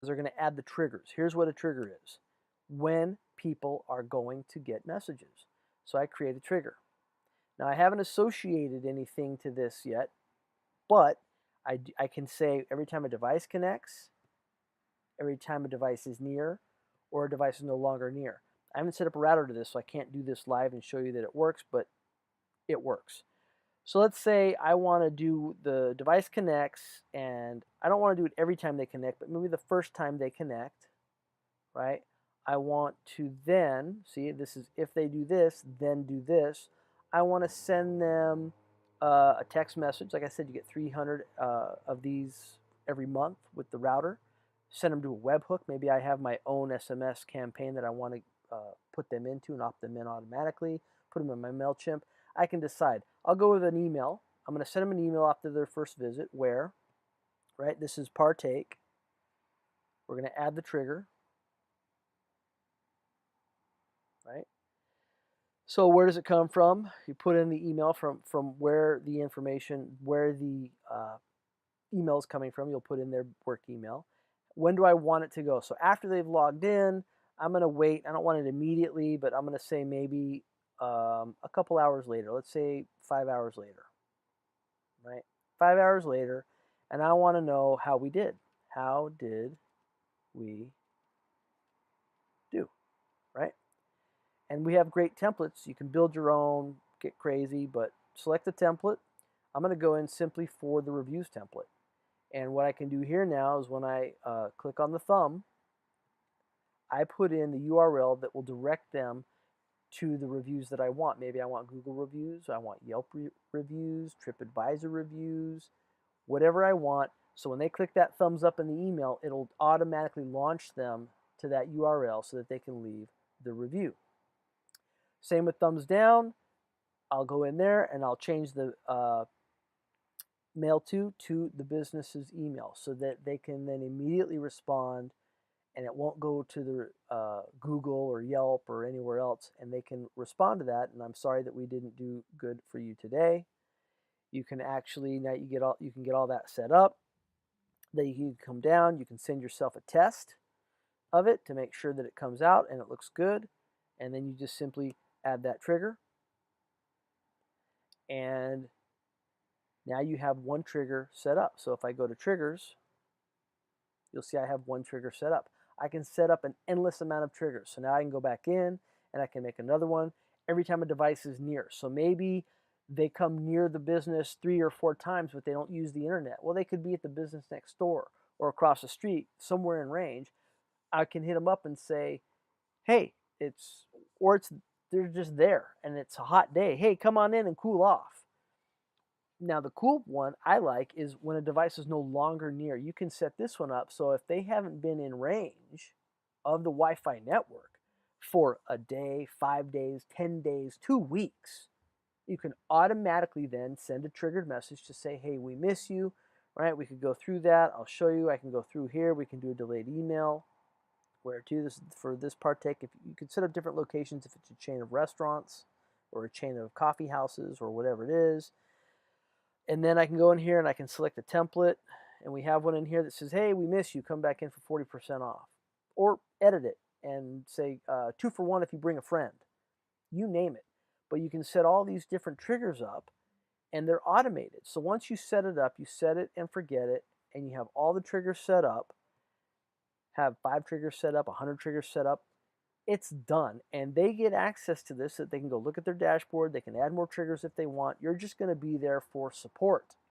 they're going to add the triggers. Here's what a trigger is: when people are going to get messages. So I create a trigger. Now I haven't associated anything to this yet, but I can say every time a device connects, every time a device is near, or a device is no longer near. I haven't set up a router to this, so I can't do this live and show you that it works, but it works. So let's say I want to do the device connects, and I don't want to do it every time they connect, but maybe the first time they connect, right? I want to then, see, this is if they do this, then do this. I want to send them a text message. Like I said, you get 300 of these every month with the router. Send them to a webhook. Maybe I have my own SMS campaign that I want to put them into and opt them in automatically, put them in my MailChimp. I can decide. I'll go with an email. I'm going to send them an email after their first visit where, right, this is partake. We're going to add the trigger, right? So where does it come from? You put in the email from where the information, where the email is coming from. You'll put in their work email. When do I want it to go? So after they've logged in, I'm going to wait. I don't want it immediately, but I'm going to say maybe a couple hours later. Let's say 5 hours later, right? 5 hours later, and I want to know how we did. How did we do, right? And we have great templates. You can build your own, get crazy, but select the template. I'm going to go in simply for the reviews template. And what I can do here now is when I click on the thumb, I put in the URL that will direct them to the reviews that I want. Maybe I want Google reviews, I want Yelp reviews, TripAdvisor reviews, whatever I want. So when they click that thumbs up in the email, it'll automatically launch them to that URL so that they can leave the review. Same with thumbs down. I'll go in there and I'll change the mail to the business's email so that they can then immediately respond, and it won't go to the Google or Yelp or anywhere else, and they can respond to that. And I'm sorry that we didn't do good for you today. You can actually, now you can get all that set up. Then you can come down, you can send yourself a test of it to make sure that it comes out and it looks good, and then you just simply add that trigger, and now you have one trigger set up. So if I go to triggers, you'll see I have one trigger set up. I can set up an endless amount of triggers. So now I can go back in and I can make another one every time a device is near. So maybe they come near the business 3 or 4 times, but they don't use the internet. Well, they could be at the business next door or across the street, somewhere in range. I can hit them up and say, hey, they're just there and it's a hot day. Hey, come on in and cool off. Now, the cool one I like is when a device is no longer near. You can set this one up so if they haven't been in range of the Wi-Fi network for a day, 5 days, 10 days, 2 weeks, you can automatically then send a triggered message to say, hey, we miss you, right? We could go through that. I'll show you. I can go through here. We can do a delayed email where to this for this partake. If you could set up different locations if it's a chain of restaurants or a chain of coffee houses or whatever it is. And then I can go in here and I can select a template, and we have one in here that says, hey, we miss you, come back in for 40% off. Or edit it and say 2 for 1 if you bring a friend. You name it. But you can set all these different triggers up, and they're automated. So once you set it up, you set it and forget it, and you have all the triggers set up, have 5 triggers set up, 100 triggers set up, it's done. And they get access to this so that they can go look at their dashboard. They can add more triggers if they want. You're just going to be there for support.